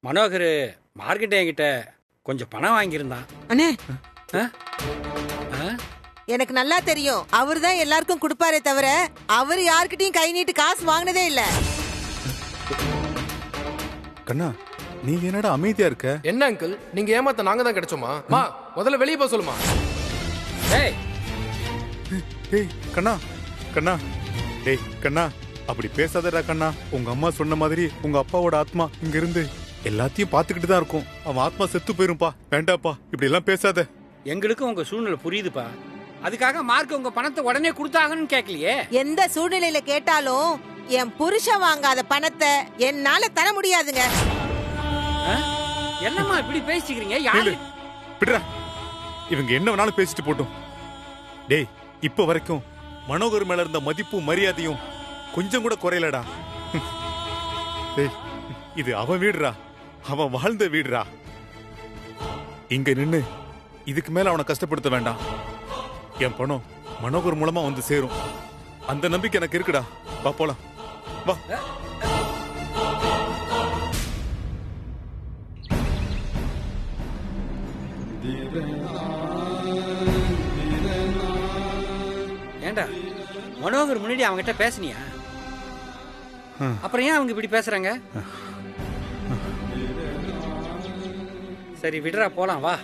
Manohar market என்கிட்ட கொஞ்சம் பணம் வாங்கியிருந்தான். அண்ணே ஆ? ஆ? எனக்கு நல்லா தெரியும், அவர் தான் எல்லாருக்கும் கொடுப்பாரே தவிர அவர் யார்கிட்டயும் கை நீட்டு காசு வாங்கினதே இல்ல. கண்ணா நீ என்னடா அமைதியா இருக்க? என்ன அங்கிள், நீங்க ஏமாத்த நாங்க தான் கிடைச்சோமா? மா முதல்ல வெளியே போக சொல்லுமா. ஏய் ஏய் கண்ணா கண்ணா, ஏய் கண்ணா அப்படி பேசாதடா கண்ணா. உங்க அம்மா சொன்ன மாதிரி உங்க அப்பாவோட ஆத்மா இங்க இருந்து எல்லாத்தையும் பாத்துக்கிட்டு தான் இருக்கும். அவன் ஆத்மா செத்து போயிரும்பா. வேண்டாப்பா இப்படி எல்லாம் பேசாத. எங்களுக்கும் உங்க சூழ்நிலை புரியுதுப்பா. அதுக்காக மார்க் உங்க பணத்தை உடனே கொடுத்தாங்கன்னு கேட்கலையே. எந்த சூழ்நிலையில கேட்டாலும் என் புருஷன் வாங்காத பணத்தை என்னால தர முடியாதுங்க. ஆ? என்னம்மா இப்படி பேசிக்கிறீங்க? யாரு? விடுறா, இவங்க என்ன வேணாலும் பேசிட்டு போட்டும். டேய் இப்ப வரைக்கும் மனோகர் மேல இருந்த மதிப்பும் மரியாதையும் கொஞ்சம் கூட குறையலடா. டேய் இது அவன் வீடுடா, அவன் வாழ்ந்த வீடுடா. இங்க நின்னு இதுக்கு மேல அவனை கஷ்டப்படுத்த வேண்டாம். என் பணம் மனோகர் மூலமா வந்து சேரும், அந்த நம்பிக்கை எனக்கு இருக்குடா. வா போலாம் வா. ஏண்டா மனோகர் முன்னாடி அவங்க கிட்ட பேசுனியா? அப்புறம் ஏன் அவங்க இப்படி பேசுறாங்க? சரி விடுறா, போலாம் வா.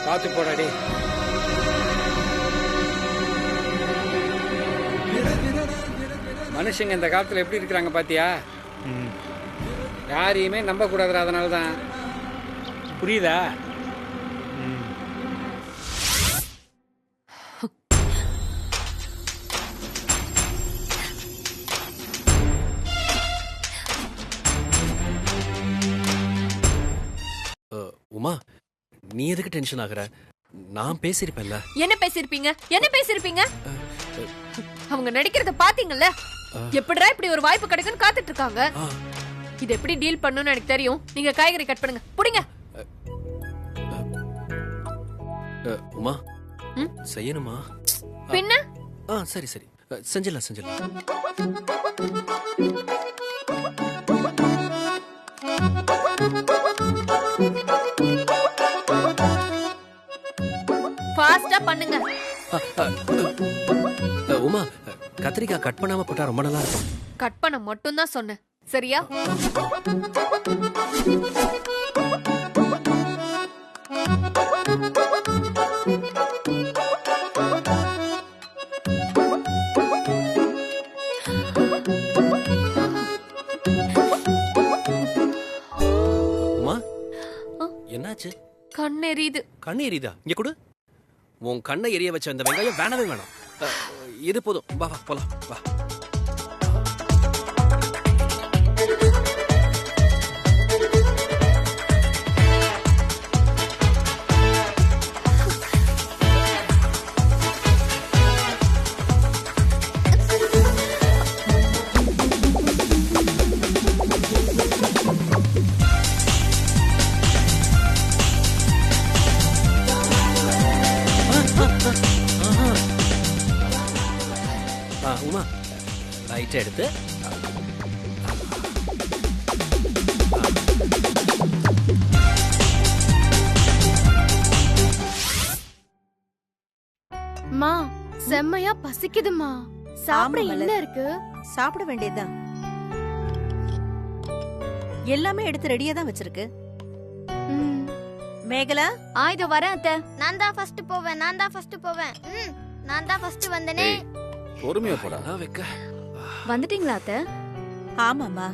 பார்த்து போடாடி. மனுஷங்க இந்த காலத்துல எப்படி இருக்கிறாங்க பாத்தியா? யாரையுமே நம்ப கூடாது. அதனாலதான். புரியுதா? உமா, நீ எதுக்கு டென்ஷன் ஆகுற? நான் பேசிருப்பேன்ல. என்ன பேசிருப்பீங்க? என்ன பேசிருப்பீங்க? அவங்க நடிக்கிறத பாத்தீங்கல்ல? எப்படிடா இப்படி ஒரு வாய்ப்பு கிடைக்கும்னு காத்துட்டு இருக்காங்க. இது எப்படி டீல் பண்ணணும்னு எனக்கு தெரியும். நீங்க காய்கறி கட் பண்ணுங்க, புடிங்க. உமா செய்யணுமா? பின்ன சரி சரி செஞ்சிடலாம் செஞ்சிடலாம். ஃபாஸ்டா பண்ணுங்க. உமா, கத்திரிக்காய் கட் பண்ணாம போட்டா ரொம்ப நல்லா இருக்கும். கட் பண்ண மட்டும் தான் சொன்னேன், சரியா? உமா என்னாச்சு? கண் எரியுது. கண்ணு எரியுதா? இங்க கொடு. உன் கண்ணை எரிய வச்ச அந்த வெங்காயம் வேணவே வேணாம். இது போதும். வா வா போலாம் வா. உமா லைட் எடுத்து மா செம்மையா பசிக்குதுமா. சாப்பிட ஆமா, என்ன இருக்கு? சாப்பிட வேண்டியதுதான். எல்லாமே எடுத்து ரெடியா தான் வச்சிருக்கு. மேகலா, இதோ வரேன் அத்தை. நான் தான் ஃபர்ஸ்ட் போவேன். நான் தான் ஃபர்ஸ்ட் வந்தனே. பொறுமையா போடா. வைக்க வந்துட்டீங்களா அத்தை? ஆமாமா,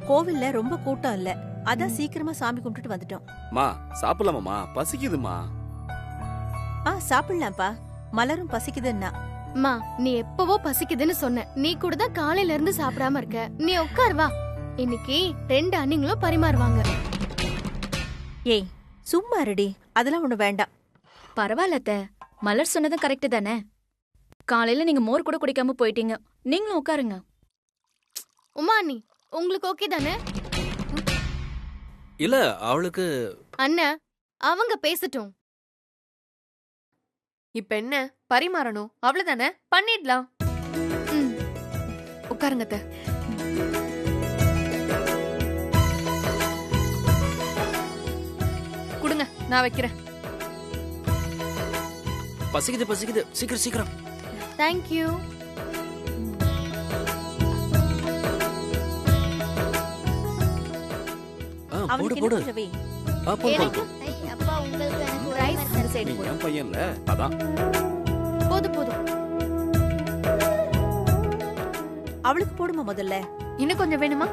கோவில்ல ரொம்ப கூட்டம் இல்ல, அதான் சீக்கிரமா சாமி கும்பிட்டுட்டு வந்துட்டோம். மா சாப்பிடலாமாமா? பசிக்குதுமா. சாப்பிடலாம்ப்பா, மலரும் பசிக்குதுன்னா. அம்மா, நீ எப்பவோ பசிக்குதுன்னு சொன்ன. நீ கூட தான் காலையில இருந்து சாப்பிடாம இருக்க. நீ உட்கார் வா. இன்னைக்கு 2 அண்ணிங்களும் பரிமாறுவாங்க. ஏய் சும்மா ரெடி, அதெல்லாம் ஒண்ணு வேண்டாம். பரவாயில்ல அத்தை, மலர் சொன்னதும் கரெக்ட் தானே. காலையில நீங்க மோர் கூட குடிக்காம போயிட்டீங்க. நீங்களும் உட்காருங்க. உமா அண்ணி, உங்களுக்கு ஓகே தானே? இல்ல அவளுக்கு அண்ணன் அவங்க பேசட்டும். இப்ப என்ன பரிமாறணும் அவ்வளவுதானே, பண்ணிடலாம். உட்காருங்க அத்தை. கொடுங்க, நான் வைக்கிறேன். பசிக்குது சீக்கிரம் சீக்கிரம். தேங்க்யூ. போடு போடு. போடு எனக்கு அப்பா உங்களுக்கு எனக்கு ரைஸ் ஒரு அந்த சைடு போடு. என் பையன்ல அதான். போதும். அவளுக்கு போடுமா முதல்ல. இன்னும் கொஞ்சம் வேணுமா?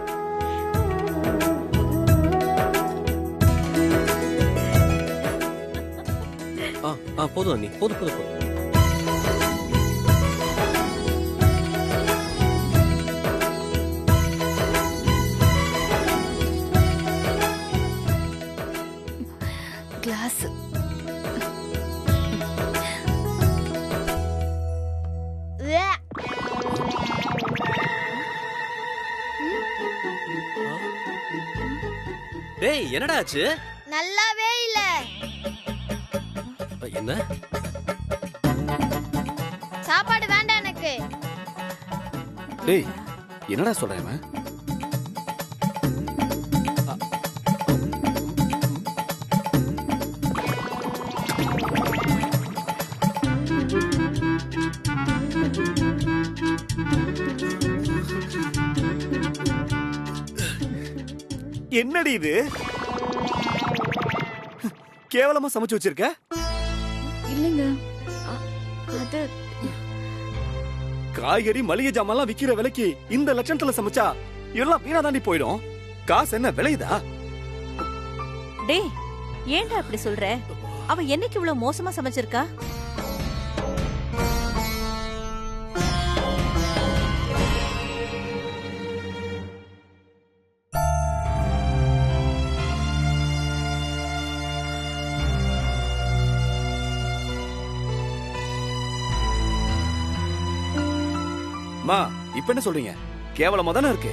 போதும் அண்ணி, போதும். கிளாஸ். டேய் என்னடா ஆச்சு? நல்லாவே இல்ல. என்ன சாப்பாடு வேண்டாம் எனக்கு. டேய் என்னடா சொல்றேன் இவன்? என்னடி இது? கேவலமா சமைச்சு வச்சிருக்க. இல்லைங்க, அது காய்கறி மளிகை ஜாமான்லாம் விக்கிற விலைக்கு இந்த லட்சணத்துல சமைச்சா எல்லாம் வீணா தாண்டி போயிடும். காசு என்ன விளையுதா? டேய் ஏன்டா அப்படி சொல்ற? அவ என்னைக்கு இவ்வளவு மோசமா சமைச்சிருக்கா? மா இப்ப என்ன சொல்றீங்க? கேவலமா தானே இருக்கு.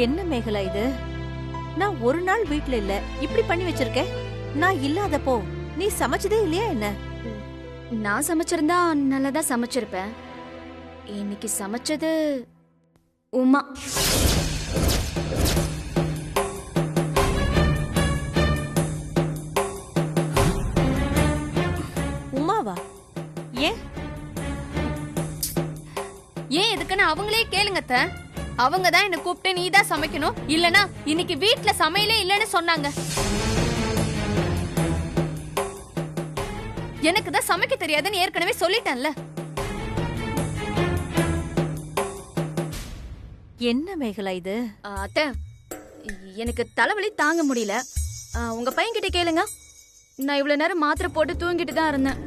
என்ன மேகலா இது? நான் ஒரு நாள் வீட்ல இல்ல, இப்படி பண்ணி வச்சிருக்க. நான் இல்லாதப்போ நீ சமைச்சதே இல்லையா என்ன? நான் சமைச்சிருந்தா நல்லதா சமைச்சிருப்பேன். இன்னைக்கு சமைச்சது உமா. உமாவா? ஏன் எதுக்குன்னு அவங்களே கேளுங்க அத்தை. அவங்க தான் என்ன கூப்பிட்டு நீ தான் சமைக்கணும், இல்லனா இன்னைக்கு வீட்ல சமையலே இல்லன்னு சொன்னாங்க. எனக்கு தான் சமைக்க தெரியாதுன்னு ஏற்கனவே சொல்லிட்டேன்ல. என்ன மேகலா இது? அத்தை, எனக்கு தலைவலி தாங்க முடியல. உங்க பையன் கிட்ட கேளுங்க. நான் இவ்வளவு நேரம் மாத்திரை போட்டு தூங்கிட்டு தான் இருந்தேன்.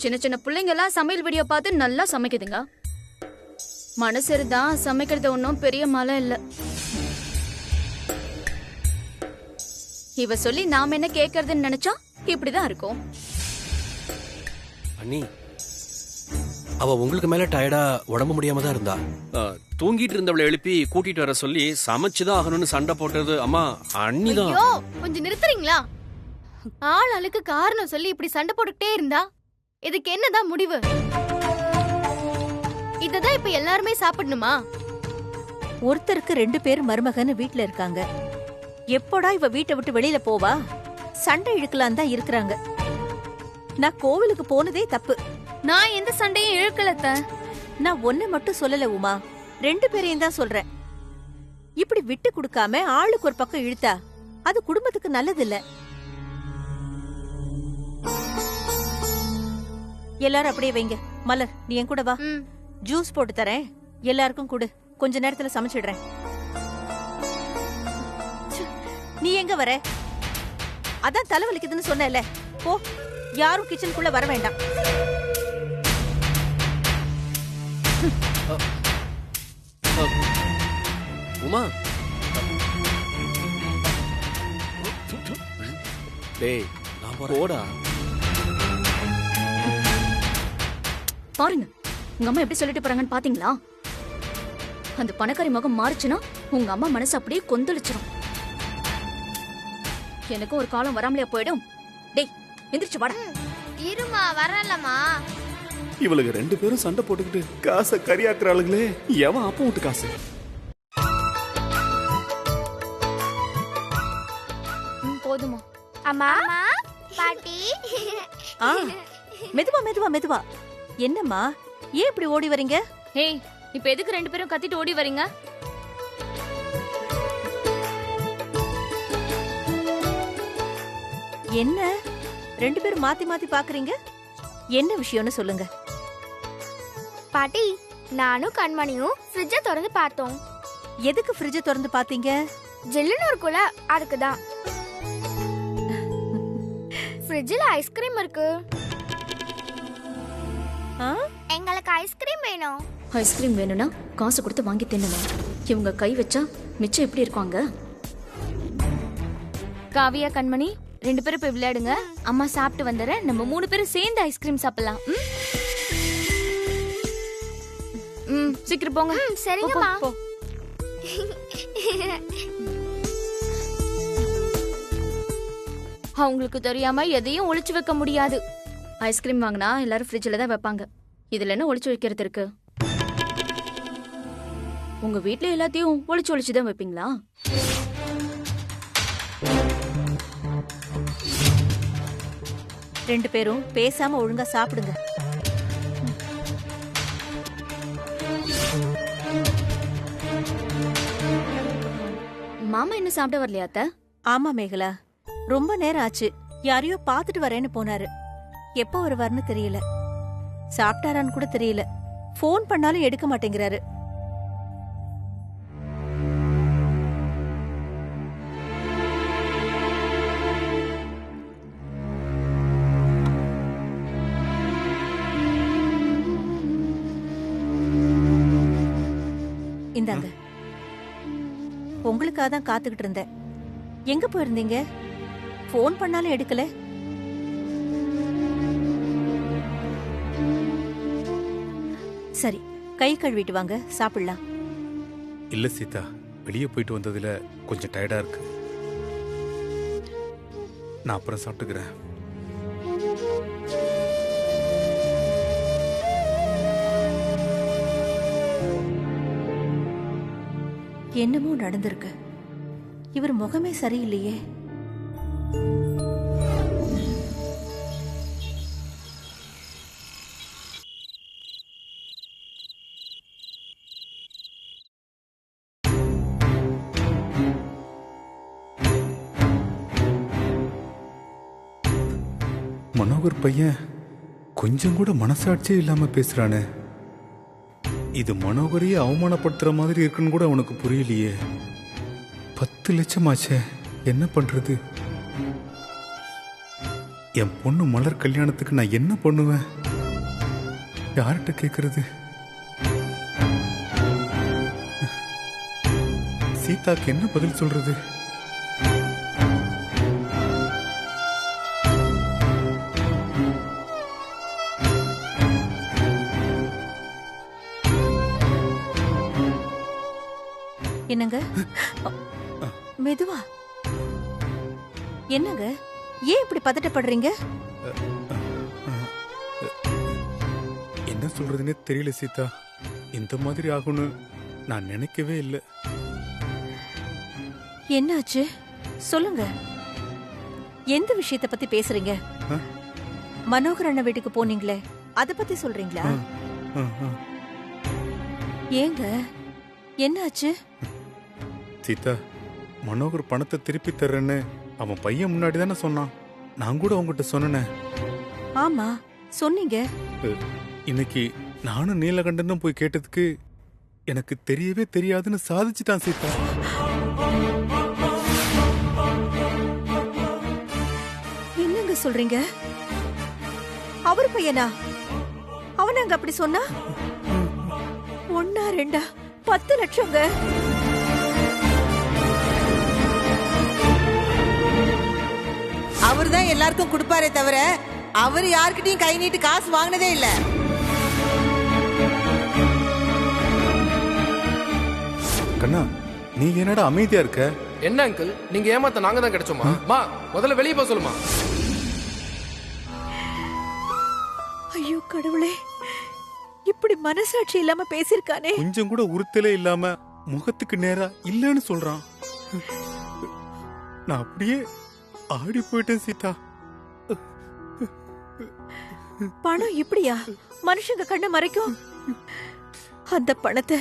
சின்ன சின்ன பிள்ளைங்க எல்லாம் சமையல் வீடியோ பார்த்து நல்லா சமைக்குதுங்க. மனசரு தான் சமைக்கிறது ஒன்றும் பெரிய மலை இல்ல. இவ சொல்லி நாம என்ன கேக்குறதுன்னு நினைச்சா இப்படிதான் இருக்கும். அண்ணி, அவ உங்களுக்கு மேல டயர்டா உடம்பு முடியாம தான் இருந்தா. தூங்கிட்டு இருந்தவளை எழுப்பி கூட்டிட்டு வர சொல்லி சமைச்சுதான் ஆகணும்னு சண்டை போட்டது அம்மா அண்ணிதான். ஐயோ, கொஞ்சம் நிறுத்துறீங்களா? ஆள் ஆளுக்கு காரணம் சொல்லி இப்படி சண்டை போட்டுக்கிட்டே இருந்தா இதுக்கு என்னதான் முடிவு? இததான் இப்ப எல்லாருமே சாப்பிடணுமா? ஒருத்தருக்கு 2 பேர் மருமகன்னு வீட்ல இருக்காங்க. எப்போடா இவ வீட்டை விட்டு வெளியில போவா? சண்டை இழுக்கலாம் தான் இருக்கிறாங்க. நான் கோவிலுக்கு போனதே தப்பு. நான் எந்த சண்டையும் இழுக்கலத்த. நான் ஒன்ன மட்டும் சொல்லல உமா, 2 பேரையும் தான் சொல்றேன். இப்படி விட்டு கொடுக்காம ஆளுக்கு ஒரு பக்கம் இழுத்தா அது குடும்பத்துக்கு நல்லது இல்ல. எல்லாரும் அப்படியே வைங்க. மலர், நீ என் கூட வா. ஜூஸ் போட்டு தரேன், எல்லாருக்கும் கொடு. கொஞ்ச நேரத்துல சமைச்சிடுறேன். நீ எங்க வர? அதான் தலைவலிக்குதுன்னு சொன்னேல, போ. யாரும் கிச்சனுக்குள்ள வர வேண்டாம். உமா, டேய் நான் போறேன். போடா. பாருங்க, உங்க அம்மா எப்படி சொல்லிட்டு போறாங்கன்னு பாத்தீங்களா? அந்த பணக்காரி முகம் மாறுச்சுன்னா உங்க அம்மா மனசு அப்படியே கொந்தளிச்சிடும். எனக்கும் ஒரு காலம் வராமலே போயிடும். டேய் எந்திரிச்சு வாடா. இருமா வரலமா. இவளுக்கு 2 பேரும் சண்டை போட்டுக்கிட்டு காசை கரியாக்குறாளுங்களே. எவன் அப்ப விட்டு காசு? போதுமா? அம்மா பாட்டி. ஆ, மெதுவா மெதுவா மெதுவா. என்னம்மா, ஏன் இப்படி ஓடி வரீங்க? ஏய், இப்ப எதுக்கு 2 பேரும் கத்திட்டு ஓடி வரீங்க? என்ன 2 பேரும் மாத்தி மாத்தி பாக்குறீங்க? என்ன விஷயம்னு சொல்லுங்க. பாட்டி, நானும் கண்மணியும் ஃப்ரிட்ஜை திறந்து பார்த்தோம். எதுக்கு ஃப்ரிட்ஜை திறந்து பாத்தீங்க? ஜில்லுன்னு இருக்குல்ல, அதுக்கு தான். ஃப்ரிட்ஜில் ஐஸ்கிரீம் இருக்கு. ஆ? எங்களுக்கு ஐஸ்கிரீம் வேணும். ஐஸ்கிரீம் வேணும்னா காசு கொடுத்து வாங்கி தின்னுவேன். இவங்க கை வச்சா மிச்சம் எப்படி இருக்காங்க? காவியா, கண்மணி 2 பேரும் போய் விளையாடுங்க. அம்மா சாப்பிட்டு வந்துடுறேன். நம்ம 3 பேரும் சேர்ந்து ஐஸ்கிரீம் சாப்பிடலாம். சீக்கிரம் போங்க. சரிங்கம்மா. போ. அவங்களுக்கு தெரியாம எதையும் ஒளிச்சு வைக்க முடியாது. ஐஸ்கிரீம் வாங்கினா எல்லாரும் ஃப்ரிட்ஜில் தான் வைப்பாங்க. இதுல என்ன ஒளிச்சு வைக்கிறது இருக்கு? உங்க வீட்ல எல்லாத்தையும் ஒளிச்சு ஒளிச்சு தான் வைப்பீங்களா? ரெண்டு பேரும் பேசாம ஒழுங்கா சாப்பிடுங்க. மாமா இன்னும் சாப்பிட வரலையா அத்தை? ஆமா மேகலா, ரொம்ப நேரம் ஆச்சு. யாரையோ பாத்துட்டு வரேன்னு போனாரு. எப்போ வருவார்னு தெரியல. சாப்பிட்டாரான்னு கூட தெரியல. போன் பண்ணாலும் எடுக்க மாட்டேங்கிறாரு. இந்தாங்க, உங்களுக்காக தான் காத்துக்கிட்டு இருந்தேன். எங்க போயிருந்தீங்க? போன் பண்ணாலும் எடுக்கல. சரி, கை கழுவிட்டு வாங்க, சாப்பிடலாம். இல்ல சீதா, வெளியே போயிட்டு வந்ததுல கொஞ்சம் டயர்டா இருக்கு. நான் அப்புறம் சாப்பிட்டுக்கிறேன். என்னமோ நடந்திருக்கு. இவர் முகமே சரியில்லையே. மனோகர் பையன் கொஞ்சம் கூட மனசாட்சியே இல்லாம பேசுறானே. இது மனோகரையே அவமானப்படுத்துற மாதிரி இருக்குன்னு கூட அவனுக்கு புரியலையே. 10 லட்சம் ஆச்சே, என்ன பண்றது? என் பொண்ணு மலர் கல்யாணத்துக்கு நான் என்ன பண்ணுவேன்? யார்கிட்ட கேக்குறது? சீதாக்கு என்ன பதில் சொல்றது? என்னங்க? மெதுவா. என்னங்க, ஏன் இப்படி பதட்டப்படுறீங்க? என்ன சொல்றதுன்னே தெரியல சீதா. இந்த மாதிரி ஆகும்னு நான் நினைக்கவே இல்லை. என்னாச்சு சொல்லுங்க. எந்த விஷயத்தை பத்தி பேசுறீங்க? மனோகர் அண்ணா வீட்டுக்கு போனீங்களே, அத பத்தி சொல்றீங்களா? ஏங்க, என்னாச்சு? சீதா, மனோகர் பணத்தை திருப்பி தர்றேன்னு அவன் பையன் முன்னாடி தானே சொன்னான். நான் கூட உங்ககிட்ட சொன்னேன். ஆமா சொன்னீங்க. இன்னைக்கு நானும் நீலகண்டனும் போய் கேட்டதுக்கு எனக்கு தெரியவே தெரியாதுன்னு சாதிச்சுட்டான் சீதா. என்னங்க சொல்றீங்க? அவர் பையனா? அவனாங்க அப்படி சொன்னா? 1 2 10 லட்சங்க. அவர் தான் எல்லாருக்கும் கொடுப்பாரே தவிர அவர் யார்கிட்டயும் கை நீட்டு காசு வாங்கினதே இல்ல. கண்ணா நீ என்னடா அமைதியா இருக்க? என்ன அங்கிள், நீங்க ஏமாத்த நாங்க தான் கிடைச்சோமா? மா முதல்ல வெளியே போக சொல்லுமா. ஐயோ கடவுளே, இப்படி மனசாட்சி இல்லாம பேசிருக்கானே. கொஞ்சம் கூட உறுத்தலே இல்லாம முகத்துக்கு நேரா இல்லன்னு சொல்றான். நான் அப்படியே ஆடி போயிட்டேன் சீதா. பணம் இப்படியா மனுஷங்க கண்ணை மறைக்கும்? அந்த பணத்தை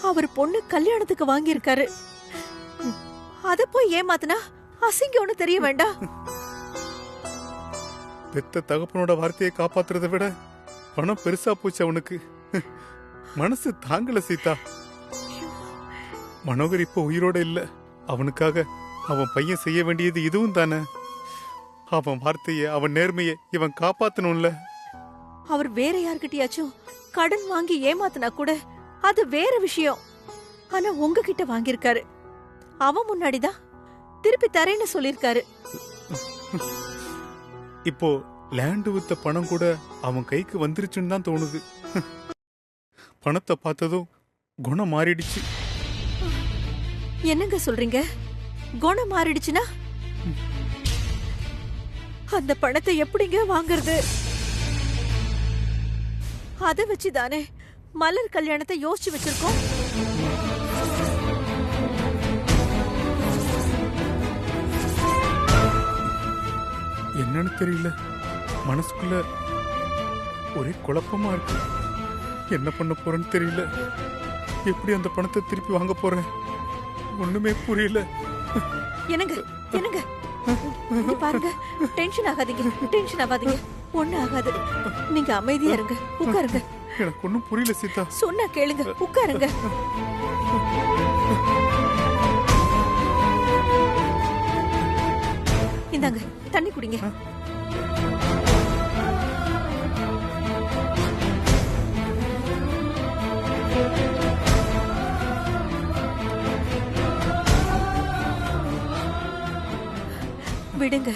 அவர் பொண்ணு கல்யாணத்துக்கு வாங்கியிருக்காரு. அத போய் ஏமாத்தினா அசிங்கம்னு தெரிய வேண்டாம். பெத்த தகப்பனோட வார்த்தையை காப்பாத்துறதை விட பணம் பெருசா போச்சு அவனுக்கு. மனசு தாங்கல சீதா. மனோகர் இப்ப உயிரோட இல்ல. அவனுக்காக அவன் பையன் செய்ய வேண்டியது இதுவும் தானே. அவன் வார்த்தைய அவன் நேர்மையை இவன் காப்பாத்தணும்ல. அவர் வேற யார்கிட்டயாச்சும் கடன் வாங்கி ஏமாத்தினா கூட அது வேற விஷயம். ஆனா உங்ககிட்ட வாங்கியிருக்காரு. அவன் முன்னாடிதான் திருப்பி தரேன்னு சொல்லிருக்காரு. இப்போ லேண்ட் வித்த பணம் கூட அவன் கைக்கு வந்துருச்சுன்னு தான் தோணுது. பணத்தை பார்த்ததும் குணம் மாறிடுச்சு. என்னங்க சொல்றீங்க? குணம் மாறிடுச்சுன்னா அந்த பணத்தை எப்படிங்க வாங்குறது? அதை வச்சுதானே மலர் கல்யாணத்தை யோசிச்சு வச்சிருக்கோம். என்னன்னு தெரியல, மனசுக்குள்ள ஒரே குழப்பமா இருக்கு. என்ன பண்ண போறேன்னு தெரியல. எப்படி அந்த பணத்தை திருப்பி வாங்க போறேன் ஒண்ணுமே புரியல. என்னங்க என்னங்க இங்க பாருங்க, டென்ஷன் ஆகாதீங்க, டென்ஷன் ஆகாதீங்க. ஒண்ணு ஆகாது. நீங்க அமைதியா இருங்க, உட்காருங்க. எனக்கு ஒண்ணும் புரியல சீதா. சொன்னா கேளுங்க, உட்காருங்க. இந்தாங்க தண்ணி குடிங்க. விடுங்க,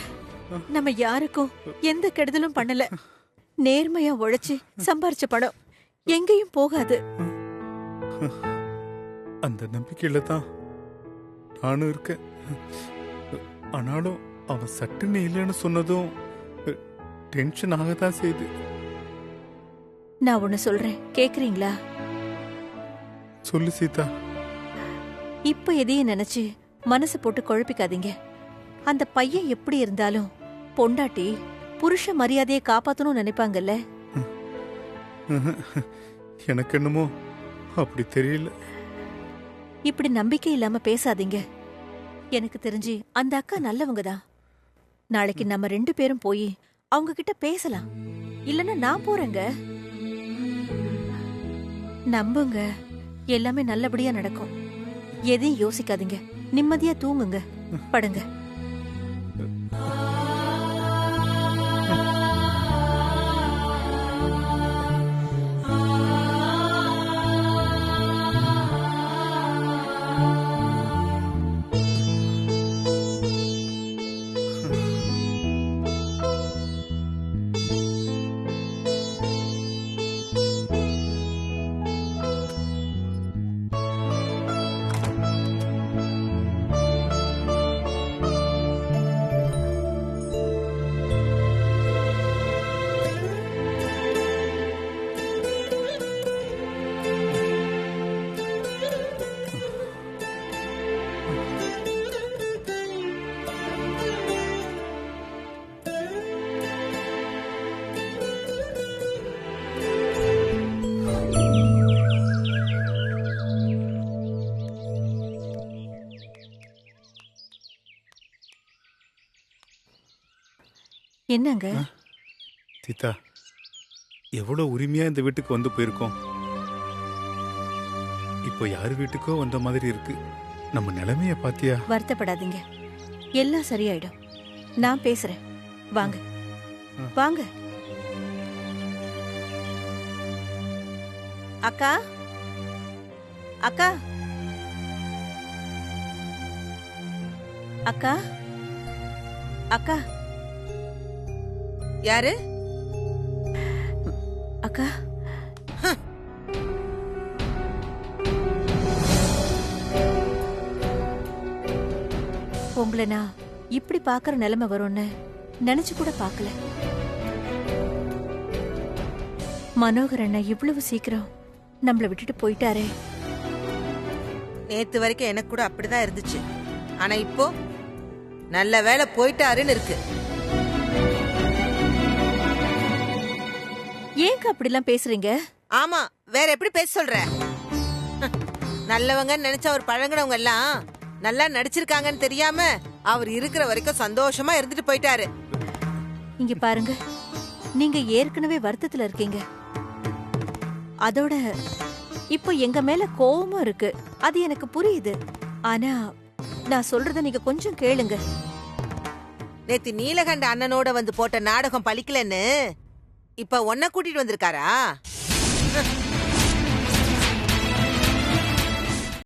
நம்ம யாருக்கும் எந்த கெடுதலும் பண்ணல. நேர்மையா உழைச்சு சம்பாரிச்ச பணம் எங்கேயும் போகாது. அந்த நம்பிக்கையில தான் நானும் இருக்கேன். ஆனாலும் அவன் சட்டுன்னு இல்லைன்னு சொன்னதும் டென்ஷன் ஆகத்தான் செய்யுது. நான் ஒண்ணு சொல்றேன், கேக்குறீங்களா? சொல்லு சீதா. இப்ப எதையும் நினைச்சு மனசு போட்டு குழப்பிக்காதீங்க. அந்த பையன் எப்படி இருந்தாலும் பொண்டாட்டி புருஷ மரியாதையை காப்பாத்தணும்னு நினைப்பாங்கல்ல. எனக்கு என்னமோ அப்படி தெரியல. இப்படி நம்பிக்கை இல்லாம பேசாதீங்க. எனக்கு தெரிஞ்சு அந்த அக்கா நல்லவங்க தான். நாளைக்கு நம்ம 2 பேரும் போய் அவங்க கிட்ட பேசலாம். இல்லன்னா நான் போறேங்க. நம்புங்க, எல்லாமே நல்லபடியா நடக்கும். எதையும் யோசிக்காதீங்க, நிம்மதியா தூங்குங்க, படுங்க. என்னங்க சீதா, எவ்வளவு உரிமையா இந்த வீட்டுக்கு வந்து போயிருக்கோம். இப்போ யாரு வீட்டுக்கோ வந்த மாதிரி இருக்கு. நம்ம நிலைமைய பாத்தியா? வருத்தப்படாதீங்க, எல்லாம் சரியாயிடும். நான் பேசுறேன், வாங்க வாங்க. அக்கா, அக்கா, அக்கா, அக்கா. யாரு? அக்கா, உங்களை நான் இப்படி பாக்குற நிலைமை வரும்னு நினைச்சு கூட பார்க்கல. மனோகர் அண்ணா இவ்வளவு சீக்கிரம் நம்மள விட்டுட்டு போயிட்டாரே. நேத்து வரைக்கும் எனக்கு கூட அப்படிதான் இருந்துச்சு. ஆனா இப்போ நல்ல வேளை போயிட்டாருன்னு இருக்கு. ஏங்க அப்படிலாம் பேசுறீங்க? ஆமா, வேற எப்படி பேச சொல்ற? நல்லவங்கன்னு நினைச்ச அவர் பழகுனவங்க எல்லாம் நல்லா நடிச்சிருக்காங்கன்னு தெரியாம அவர் இருக்கிற வரைக்கும் சந்தோஷமா இருந்துட்டு போயிட்டாரு. இங்க பாருங்க, நீங்க ஏற்கனவே வருத்தத்துல இருக்கீங்க. அதோட இப்போ எங்க மேல கோவமும் இருக்கு. அது எனக்கு புரியுது. ஆனா நான் சொல்றத நீங்க கொஞ்சம் கேளுங்க. நேத்து நீலகண்ட அண்ணனோட வந்து போட்ட நாடகம் பலிக்கலன்னு இப்ப உன்னை கூட்டிட்டு வந்திருக்காரா?